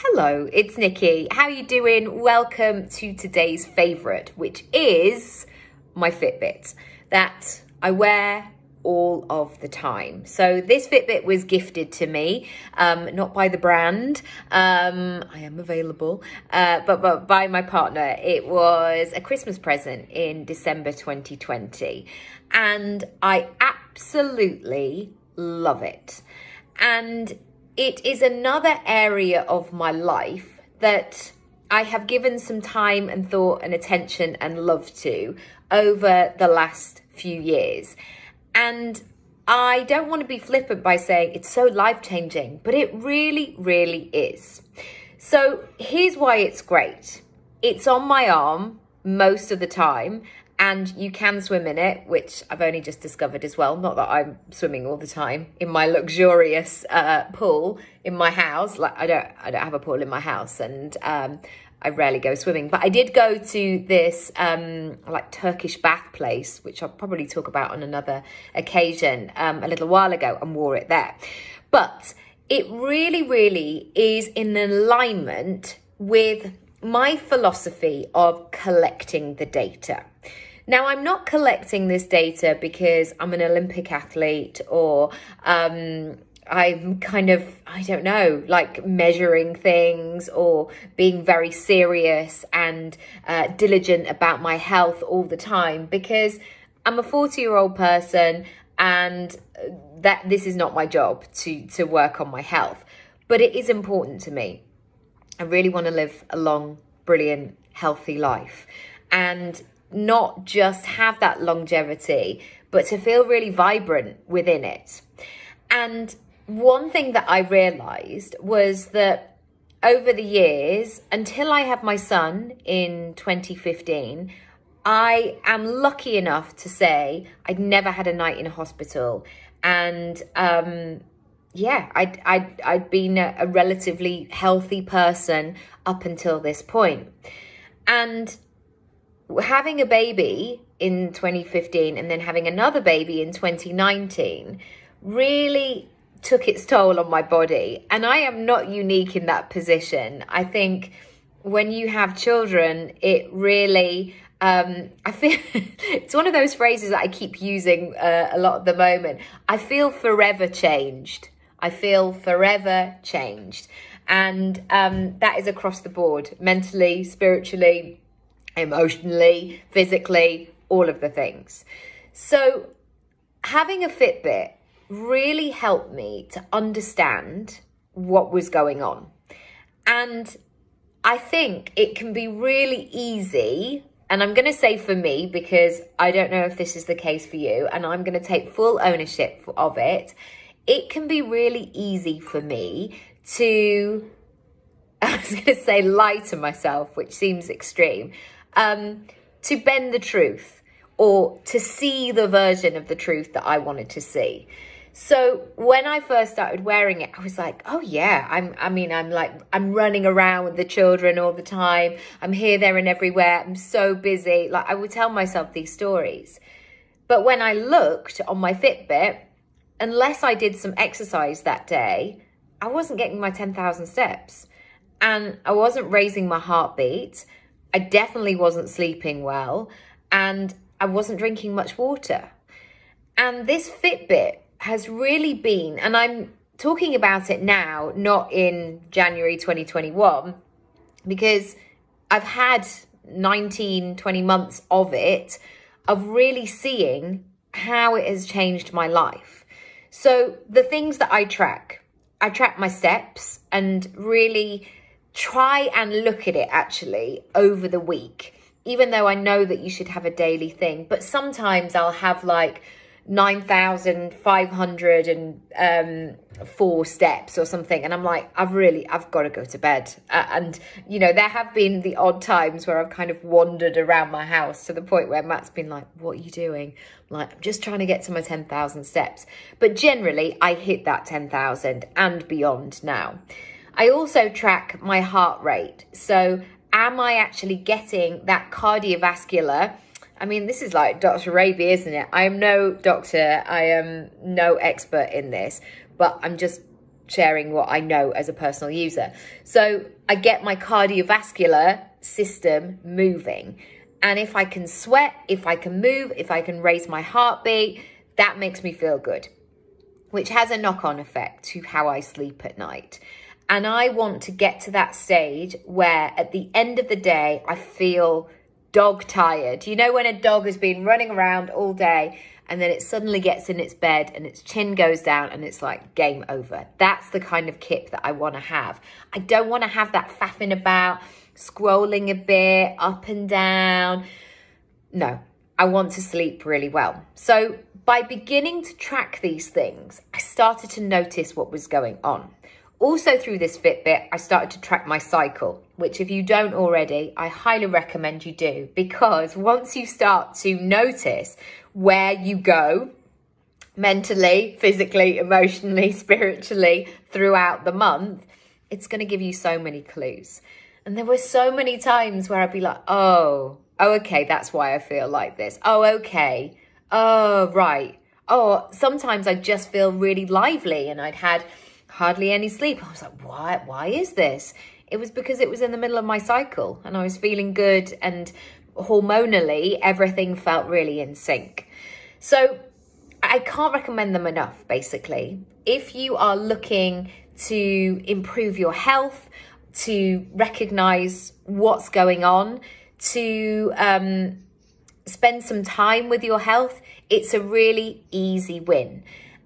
Hello, it's Nikki. How are you doing? Welcome to today's favourite, which is my Fitbit that I wear all of the time. So this Fitbit was gifted to me, not by the brand. I am available, but by my partner. It was a Christmas present in December 2020, and I absolutely love it. And it is another area of my life that I have given some time and thought and attention and love to over the last few years. And I don't want to be flippant by saying it's so life-changing, but it really, really is. So here's why it's great. It's on my arm most of the time, and you can swim in it, which I've only just discovered as well. Not that I'm swimming all the time in my luxurious pool in my house. Like I don't have a pool in my house, and I rarely go swimming. But I did go to this like Turkish bath place, which I'll probably talk about on another occasion, a little while ago, and wore it there. But it really, really is in alignment with my philosophy of collecting the data. Now, I'm not collecting this data because I'm an Olympic athlete or I'm kind of, I don't know, like measuring things or being very serious and diligent about my health all the time, because I'm a 40-year-old person and that this is not my job to work on my health. But it is important to me. I really want to live a long, brilliant, healthy life. And not just have that longevity, but to feel really vibrant within it. And one thing that I realized was that over the years, until I had my son in 2015, I am lucky enough to say I'd never had a night in a hospital. And I'd been a relatively healthy person up until this point. And having a baby in 2015 and then having another baby in 2019 really took its toll on my body. And I am not unique in that position. I think when you have children, it really, I feel, it's one of those phrases that I keep using a lot at the moment. I feel forever changed. I feel forever changed. And that is across the board, mentally, spiritually, emotionally, physically, all of the things. So having a Fitbit really helped me to understand what was going on. And I think it can be really easy, and I'm going to say for me, because I don't know if this is the case for you, and I'm going to take full ownership of it. It can be really easy for me to, I was going to say lie to myself, which seems extreme, to bend the truth or to see the version of the truth that I wanted to see. So when I first started wearing it, I was like, oh yeah, I'm running around with the children all the time. I'm here, there and everywhere. I'm so busy. Like I would tell myself these stories. But when I looked on my Fitbit, unless I did some exercise that day, I wasn't getting my 10,000 steps and I wasn't raising my heartbeat. I definitely wasn't sleeping well, and I wasn't drinking much water. And this Fitbit has really been, and I'm talking about it now, not in January 2021, because I've had 19, 20 months of it, of really seeing how it has changed my life. So the things that I track my steps and really try and look at it actually over the week, even though I know that you should have a daily thing. But sometimes I'll have like 9,504 steps or something. And I'm like, I've got to go to bed. And, you know, there have been the odd times where I've kind of wandered around my house to the point where Matt's been like, what are you doing? I'm like, I'm just trying to get to my 10,000 steps. But generally, I hit that 10,000 and beyond now. I also track my heart rate. So am I actually getting that cardiovascular? I mean, this is like Dr. Raby, isn't it? I am no doctor. I am no expert in this, but I'm just sharing what I know as a personal user. So I get my cardiovascular system moving. And if I can sweat, if I can move, if I can raise my heartbeat, that makes me feel good, which has a knock-on effect to how I sleep at night. And I want to get to that stage where at the end of the day, I feel dog tired. You know, when a dog has been running around all day and then it suddenly gets in its bed and its chin goes down and it's like game over. That's the kind of kip that I want to have. I don't want to have that faffing about, scrolling a bit up and down. No, I want to sleep really well. So by beginning to track these things, I started to notice what was going on. Also through this Fitbit, I started to track my cycle, which if you don't already, I highly recommend you do, because once you start to notice where you go mentally, physically, emotionally, spiritually throughout the month, it's going to give you so many clues. And there were so many times where I'd be like, oh, okay, that's why I feel like this. Oh, okay. Oh, right. Oh, sometimes I just feel really lively and I'd had hardly any sleep. I was like, why is this? It was because it was in the middle of my cycle and I was feeling good, and hormonally everything felt really in sync. So I can't recommend them enough, basically. If you are looking to improve your health, to recognize what's going on, to spend some time with your health, it's a really easy win.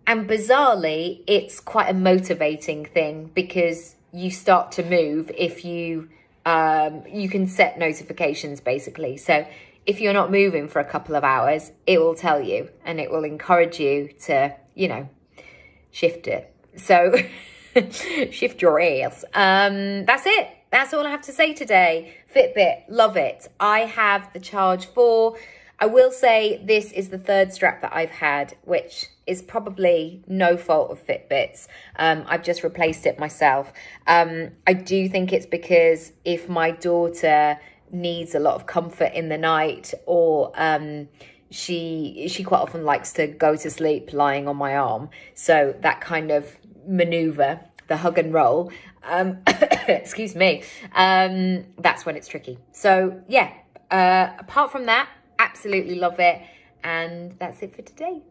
And bizarrely, it's quite a motivating thing because you start to move if you can set notifications, basically. So if you're not moving for a couple of hours, it will tell you and it will encourage you to, shift it. So shift your ass. That's it. That's all I have to say today. Fitbit, love it. I have the Charge 4. I will say this is the third strap that I've had, which is probably no fault of Fitbit's. I've just replaced it myself. I do think it's because if my daughter needs a lot of comfort in the night, or she quite often likes to go to sleep lying on my arm. So that kind of maneuver, the hug and roll, excuse me, that's when it's tricky. So yeah, apart from that, absolutely love it. And that's it for today.